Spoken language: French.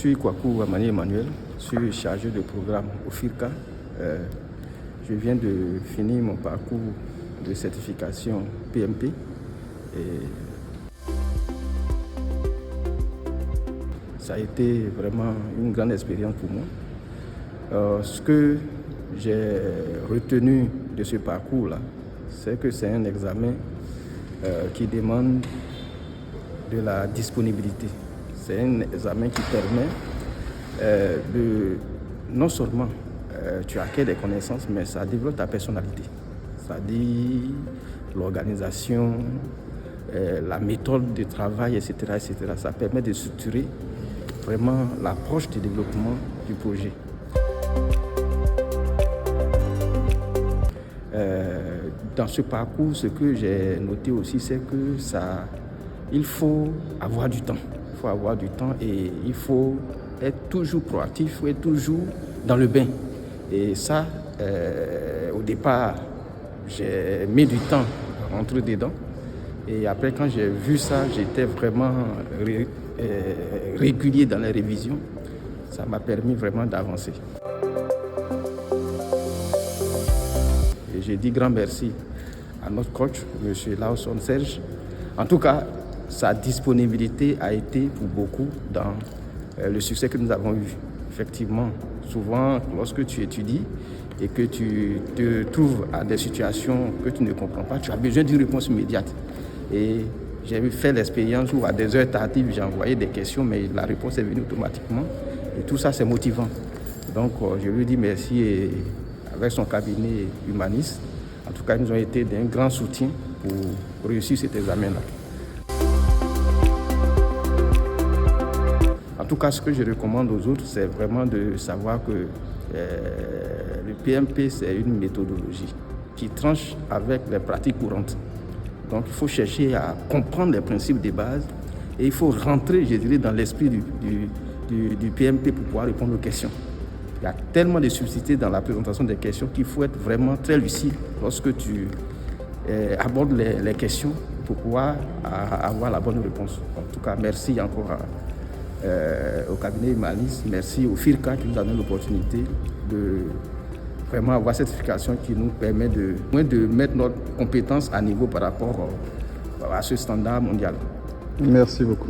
suis Kwaku Amani Emmanuel, je suis chargé de programme au FIRCA. Je viens de finir mon parcours de certification PMP. Et ça a été vraiment une grande expérience pour moi. Ce que j'ai retenu de ce parcours-là, c'est que c'est un examen qui demande de la disponibilité. C'est un examen qui permet de non seulement tu acquiers des connaissances, mais ça développe ta personnalité. C'est-à-dire l'organisation, la méthode de travail, etc., etc. Ça permet de structurer vraiment l'approche du développement du projet. Dans ce parcours, ce que j'ai noté aussi, c'est que il faut avoir du temps. Il faut avoir du temps et il faut être toujours proactif, il faut être toujours dans le bain. Et ça, au départ, j'ai mis du temps à rentrer dedans. Et après, quand j'ai vu ça, j'étais vraiment régulier dans les révisions. Ça m'a permis vraiment d'avancer. Et j'ai dit grand merci à notre coach, M. Lawson Serge. En tout cas, sa disponibilité a été pour beaucoup dans le succès que nous avons eu. Effectivement, souvent, lorsque tu étudies et que tu te trouves à des situations que tu ne comprends pas, tu as besoin d'une réponse immédiate. Et j'ai fait l'expérience où à des heures tardives, j'ai envoyé des questions, mais la réponse est venue automatiquement. Et tout ça, c'est motivant. Donc, je lui dis merci et avec son cabinet humaniste. En tout cas, ils nous ont été d'un grand soutien pour réussir cet examen-là. En tout cas, ce que je recommande aux autres, c'est vraiment de savoir que le PMP, c'est une méthodologie qui tranche avec les pratiques courantes. Donc, il faut chercher à comprendre les principes de base et il faut rentrer, je dirais, dans l'esprit du PMP pour pouvoir répondre aux questions. Il y a tellement de subtilités dans la présentation des questions qu'il faut être vraiment très lucide lorsque tu abordes les questions pour pouvoir avoir la bonne réponse. En tout cas, merci encore au cabinet humaniste, merci au FIRCA qui nous a donné l'opportunité de vraiment avoir cette certification qui nous permet de mettre notre compétence à niveau par rapport à ce standard mondial. Merci beaucoup.